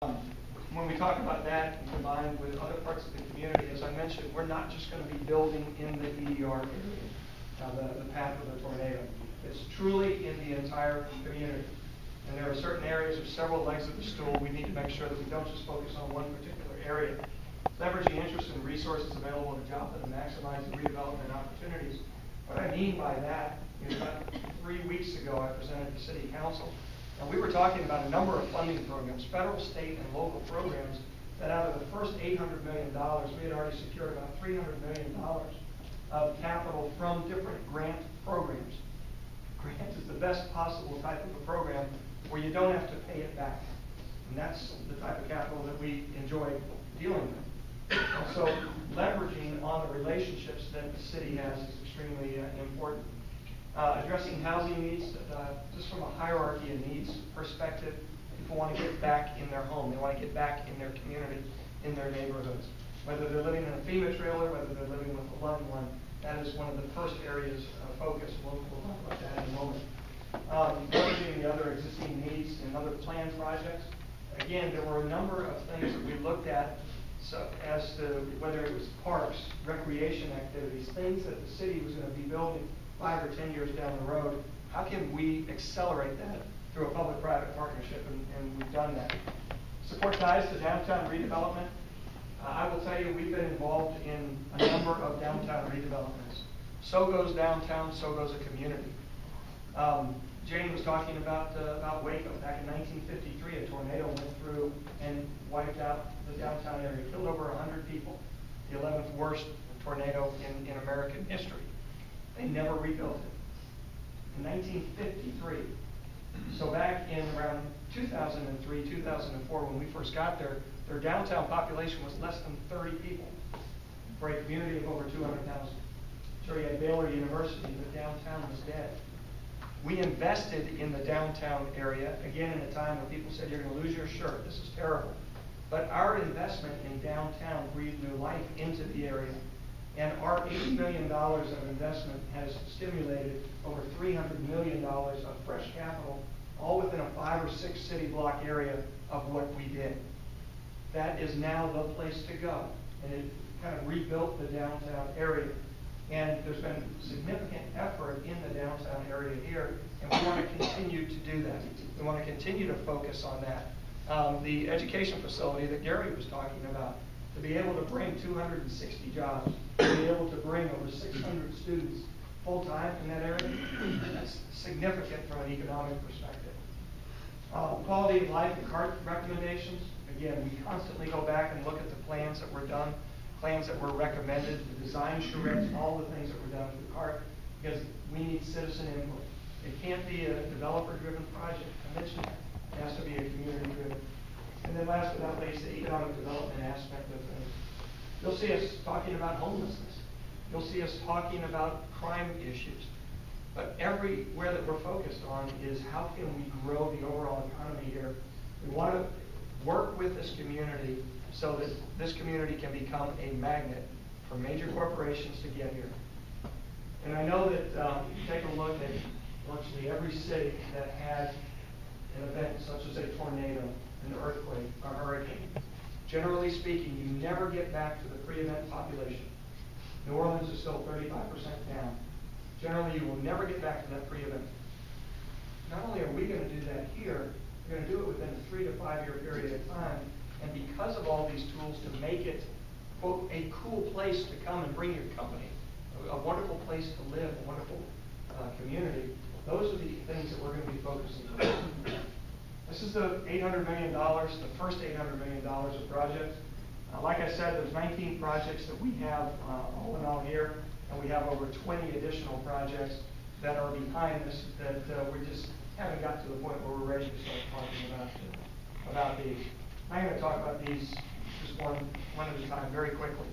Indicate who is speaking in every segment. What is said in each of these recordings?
Speaker 1: When we talk about that and combined with other parts of the community, as I mentioned, we're not just going to be building in the EDR area, the path of the tornado. It's truly in the entire community. And there are certain areas or several legs of the stool. We need to make sure that we don't just focus on one particular area. Leveraging interest and resources available to Joplin and maximizing redevelopment opportunities. What I mean by that is about 3 weeks ago I presented to City Council. And we were talking about a number of funding programs, federal, state, and local programs, that out of the first $800 million, we had already secured about $300 million of capital from different grant programs. Grant is the best possible type of a program where you don't have to pay it back. And that's the type of capital that we enjoy dealing with. And so leveraging on the relationships that the city has is extremely important. Addressing housing needs, just from a hierarchy of needs perspective, people want to get back in their home. They want to get back in their community, in their neighborhoods. Whether they're living in a FEMA trailer, whether they're living with a loved one, that is one of the first areas of focus. We'll talk about that in a moment. Leveraging the other existing needs in other planned projects. Again, there were a number of things that we looked at, so as to whether it was parks, recreation activities, things that the city was going to be building 5 or 10 years down the road. How can we accelerate that through a public-private partnership? And we've done that. Support ties to downtown redevelopment. I will tell you, we've been involved in a number of downtown redevelopments. So goes downtown, so goes a community. Jane was talking about Waco. Back in 1953, a tornado went through and wiped out the downtown area, killed over 100 people, the 11th worst tornado in American history. They never rebuilt it. In 1953, so back in around 2003, 2004, when we first got there, their downtown population was less than 30 people for a community of over 200,000. Sure, you had Baylor University, but downtown was dead. We invested in the downtown area, again in a time when people said, you're going to lose your shirt, this is terrible. But our investment in downtown breathed new life into the area. And our $80 million of investment has stimulated over $300 million of fresh capital, all within a 5 or 6 city block area of what we did. That is now the place to go. And it kind of rebuilt the downtown area. And there's been significant effort in the downtown area here, and we want to continue to do that. We want to continue to focus on that. The education facility that Gary was talking about, to be able to bring 260 jobs, to be able to bring over 600 students full-time in that area, that's significant from an economic perspective. Quality of life and CART recommendations. Again, we constantly go back and look at the plans that were done, plans that were recommended, the design charrettes, all the things that were done with the CART, because we need citizen input. It can't be a developer-driven project. I mentioned that. It has to be a community-driven. And then last but not least, the economic development aspect of things. You'll see us talking about homelessness. You'll see us talking about crime issues. But everywhere that we're focused on is how can we grow the overall economy here. We want to work with this community so that this community can become a magnet for major corporations to get here. And I know that you take a look at virtually every city that had an event such as a tornado, an earthquake, a hurricane. Generally speaking, you never get back to the pre-event population. New Orleans is still 35% down. Generally, you will never get back to that pre-event. Not only are we going to do that here, we're going to do it within a 3 to 5 year period of time. And because of all these tools to make it, quote, a cool place to come and bring your company, a wonderful place to live, a wonderful community, those are the things that we're going to be focusing on. This is the $800 million, the first $800 million of projects. Like I said, there's 19 projects that we have all in all here, and we have over 20 additional projects that are behind this that we just haven't got to the point where we're ready to start talking about these. I'm going to talk about these just one at a time very quickly.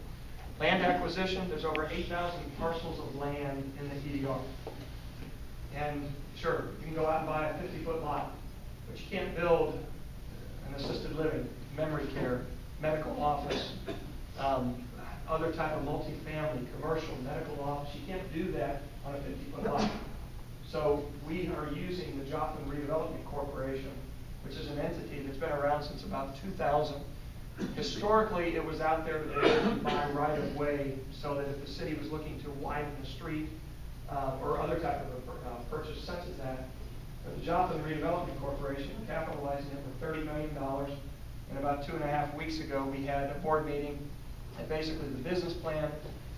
Speaker 1: Land acquisition, there's over 8,000 parcels of land in the EDR. And sure, you can go out and buy a 50-foot lot, but you can't build an assisted living, memory care, medical office, other type of multifamily, commercial, medical office. You can't do that on a 50-foot lot. So we are using the Joplin Redevelopment Corporation which is an entity that's been around since about 2000. Historically, it was out there to buy right of way so that if the city was looking to widen the street or other type of a purchase such as that, but the Joplin Redevelopment Corporation capitalizing it for $30 million. And about 2.5 weeks ago, we had a board meeting, and basically the business plan,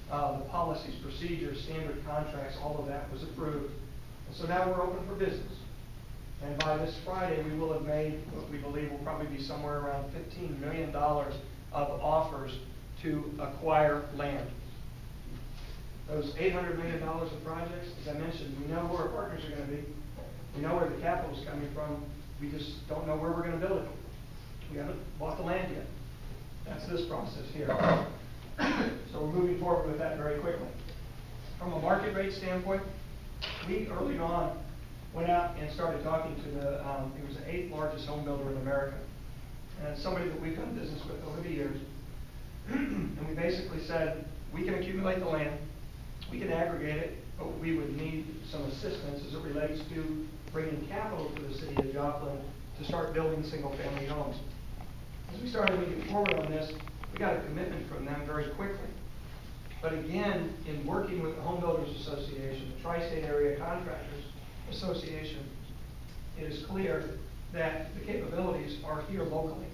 Speaker 1: the policies, procedures, standard contracts, all of that was approved. And so now we're open for business. And by this Friday, we will have made what we believe will probably be somewhere around $15 million of offers to acquire land. Those $800 million of projects, as I mentioned, we know who our partners are going to be. We know where the capital is coming from. We just don't know where we're going to build it. We haven't bought the land yet. That's this process here. So we're moving forward with that very quickly. From a market rate standpoint, we early on went out and started talking to it was the 8th largest home builder in America. And it's somebody that we've done business with over the years. And we basically said, we can accumulate the land, we can aggregate it, but we would need some assistance as it relates to bringing capital to the city of Joplin to start building single-family homes. As we started moving forward on this, we got a commitment from them very quickly. But again, in working with the Home Builders Association, the Tri-State Area Contractors Association, it is clear that the capabilities are here locally.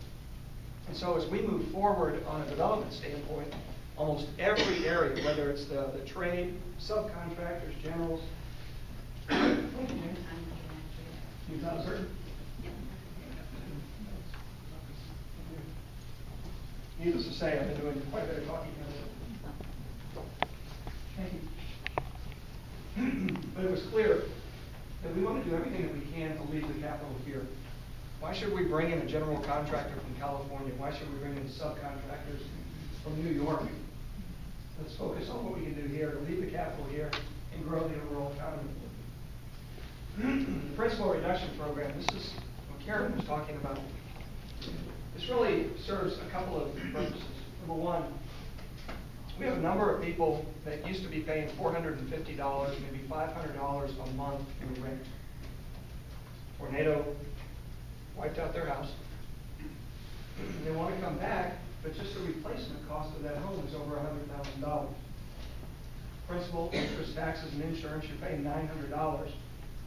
Speaker 1: And so as we move forward on a development standpoint, almost every area, whether it's the trade, subcontractors, generals. You're not certain? Needless to say, I've been doing quite a bit of talking. Thank you. But it was clear that we want to do everything that we can to leave the capital here. Why should we bring in a general contractor from California? Why should we bring in subcontractors from New York? Let's focus on what we can do here to leave the capital here and grow the overall economy. The principal reduction program, this is what Karen was talking about. This really serves a couple of purposes. Number one, we have a number of people that used to be paying $450, maybe $500 a month in rent. Tornado wiped out their house. They want to come back, but just the replacement cost of that home is over $100,000. Principal, interest, taxes, and insurance, you're paying $900.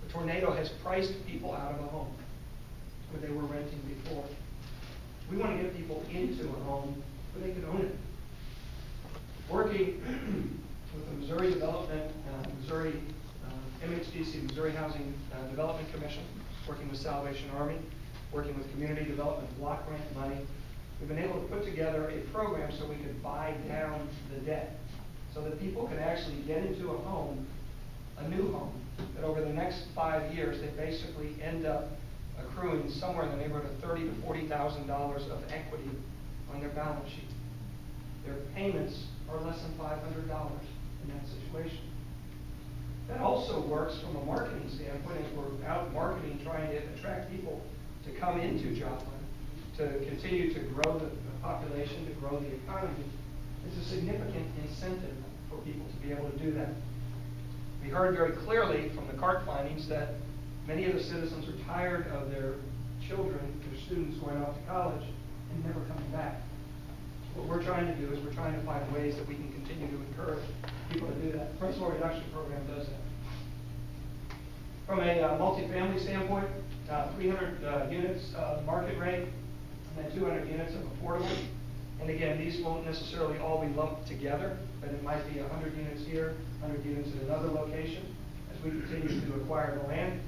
Speaker 1: The tornado has priced people out of a home where they were renting before. We want to get people into a home where they can own it. Working with the Missouri Development, MHDC, Missouri Housing Development Commission, working with Salvation Army, working with Community Development Block Grant money, we've been able to put together a program so we could buy down the debt, so that people can actually get into a home, a new home, that over the next 5 years, they basically end up accruing somewhere in the neighborhood of $30,000 to $40,000 of equity on their balance sheet. Their payments are less than $500 in that situation. That also works from a marketing standpoint. As we're out marketing, trying to attract people to come into Joplin, to continue to grow the population, to grow the economy. It's a significant incentive for people to be able to do that. We heard very clearly from the CART findings that many of the citizens are tired of their children, their students going off to college and never coming back. What we're trying to do is we're trying to find ways that we can continue to encourage people to do that. The principal reduction program does that. From a multifamily standpoint, 300 units market rate, and then 200 units of affordable. And again, these won't necessarily all be lumped together, but it might be 100 units here, 100 units at another location as we continue to acquire the land.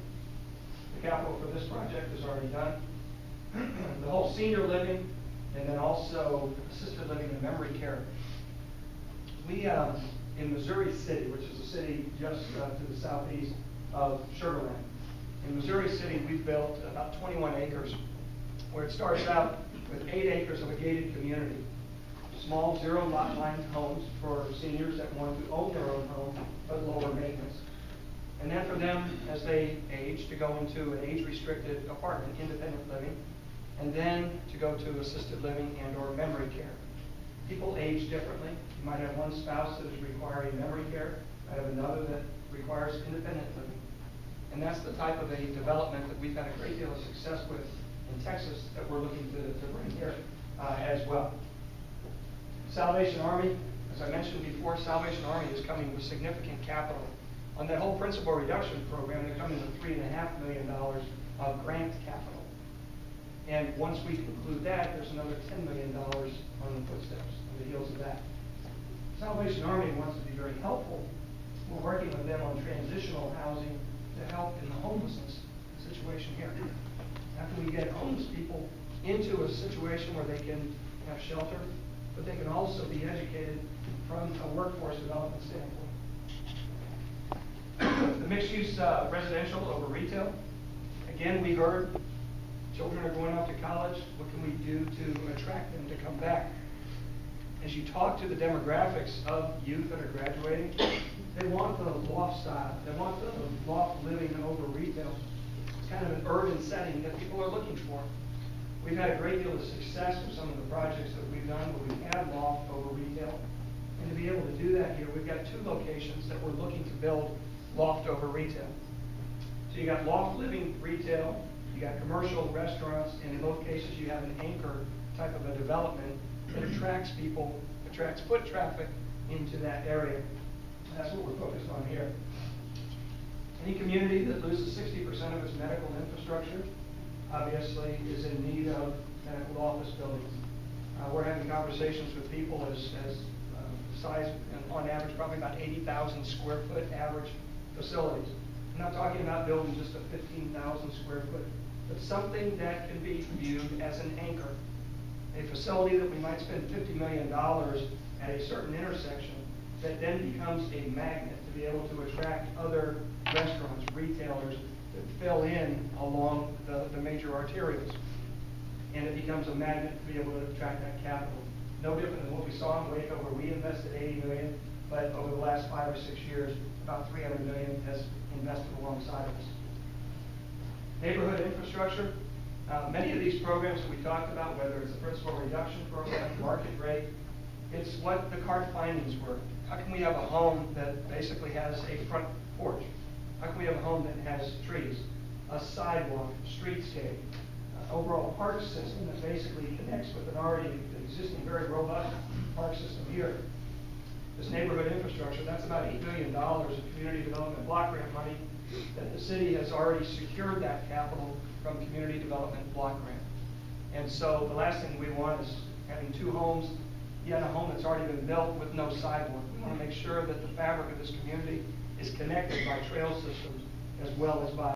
Speaker 1: The capital for this project is already done. The whole senior living, and then also assisted living and memory care. We, in Missouri City, which is a city just to the southeast of Sugar Land, in Missouri City, we've built about 21 acres, where it starts out with 8 acres of a gated community. Small zero lot line homes for seniors that want to own their own home, but lower maintenance. And then for them, as they age, to go into an age-restricted apartment, independent living, and then to go to assisted living and or memory care. People age differently. You might have one spouse that is requiring memory care, you might have another that requires independent living. And that's the type of a development that we've had a great deal of success with in Texas that we're looking to bring here as well. Salvation Army, as I mentioned before, Salvation Army is coming with significant capital. On that whole principal reduction program, they're coming with $3.5 million of grant capital. And once we conclude that, there's another $10 million on the footsteps, on the heels of that. Salvation Army wants to be very helpful. We're working with them on transitional housing to help in the homelessness situation here. How can we get homeless people into a situation where they can have shelter, but they can also be educated from a workforce development standpoint? The mixed-use residential over retail. Again, we heard children are going off to college. What can we do to attract them to come back? As you talk to the demographics of youth that are graduating, they want the loft style. They want the loft living over retail. It's kind of an urban setting that people are looking for. We've had a great deal of success with some of the projects that we've done where we've had loft over retail. And to be able to do that here, we've got 2 locations that we're looking to build loft over retail. So you got loft living retail, you got commercial restaurants, and in both cases you have an anchor type of a development that attracts people, attracts foot traffic into that area. That's what we're focused on here. Any community that loses 60% of its medical infrastructure obviously is in need of medical office buildings. We're having conversations with people as size, and on average, probably about 80,000 square foot average facilities. I'm not talking about building just a 15,000 square foot, but something that can be viewed as an anchor. A facility that we might spend $50 million at a certain intersection that then becomes a magnet to be able to attract other restaurants, retailers that fill in along the major arterials. And it becomes a magnet to be able to attract that capital. No different than what we saw in Waco, where we invested $80 million, but over the last 5 or 6 years, about $300 million has invested alongside of us. Neighborhood infrastructure. Many of these programs that we talked about, whether it's the principal reduction program, market rate, it's what the CART findings were. How can we have a home that basically has a front porch? How can we have a home that has trees, a sidewalk, streetscape, overall park system that basically connects with an already existing very robust park system here? This neighborhood infrastructure, that's about $8 billion of community development block grant money that the city has already secured that capital from community development block grant. And so the last thing we want is having 2 homes, yet a home that's already been built with no sidewalk. We want to make sure that the fabric of this community is connected by trail systems as well as by